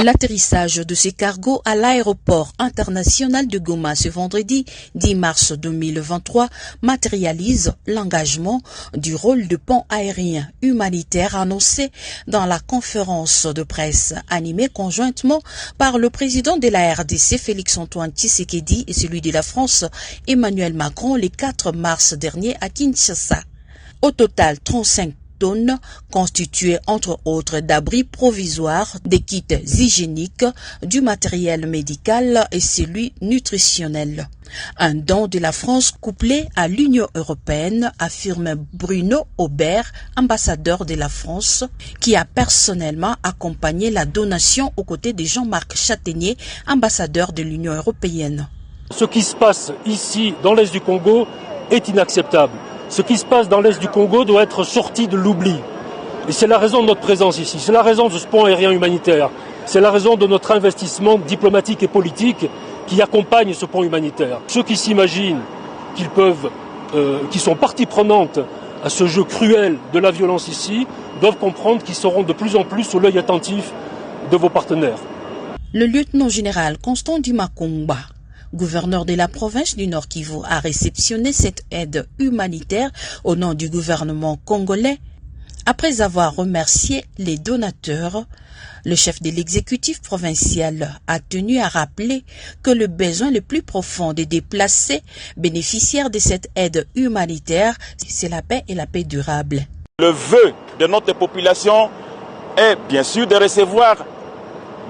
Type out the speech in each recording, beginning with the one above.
L'atterrissage de ces cargos à l'aéroport international de Goma ce vendredi 10 mars 2023 matérialise l'engagement du rôle de pont aérien humanitaire annoncé dans la conférence de presse animée conjointement par le président de la RDC Félix-Antoine Tshisekedi et celui de la France Emmanuel Macron le 4 mars dernier à Kinshasa. Au total, 35 tonnes constituées entre autres d'abris provisoires, des kits hygiéniques, du matériel médical et celui nutritionnel. Un don de la France couplé à l'Union européenne, affirme Bruno Aubert, ambassadeur de la France, qui a personnellement accompagné la donation aux côtés de Jean-Marc Chataignier, ambassadeur de l'Union européenne. Ce qui se passe ici, dans l'Est du Congo, est inacceptable. Ce qui se passe dans l'Est du Congo doit être sorti de l'oubli. Et c'est la raison de notre présence ici, c'est la raison de ce pont aérien humanitaire, c'est la raison de notre investissement diplomatique et politique qui accompagne ce pont humanitaire. Ceux qui s'imaginent qu'ils sont partie prenante à ce jeu cruel de la violence ici, doivent comprendre qu'ils seront de plus en plus sous l'œil attentif de vos partenaires. Le lieutenant-général Constant Dumakumba, gouverneur de la province du Nord Kivu, a réceptionné cette aide humanitaire au nom du gouvernement congolais. Après avoir remercié les donateurs, le chef de l'exécutif provincial a tenu à rappeler que le besoin le plus profond des déplacés bénéficiaires de cette aide humanitaire, c'est la paix et la paix durable. Le vœu de notre population est bien sûr de recevoir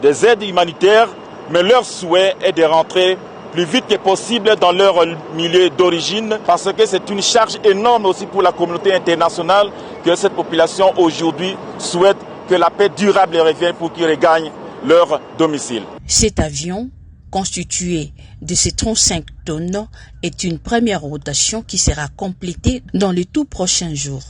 des aides humanitaires, mais leur souhait est de rentrer plus vite que possible dans leur milieu d'origine, parce que c'est une charge énorme aussi pour la communauté internationale que cette population aujourd'hui souhaite que la paix durable revienne pour qu'ils regagnent leur domicile. Cet avion, constitué de ces 35 tonnes, est une première rotation qui sera complétée dans les tout prochains jours.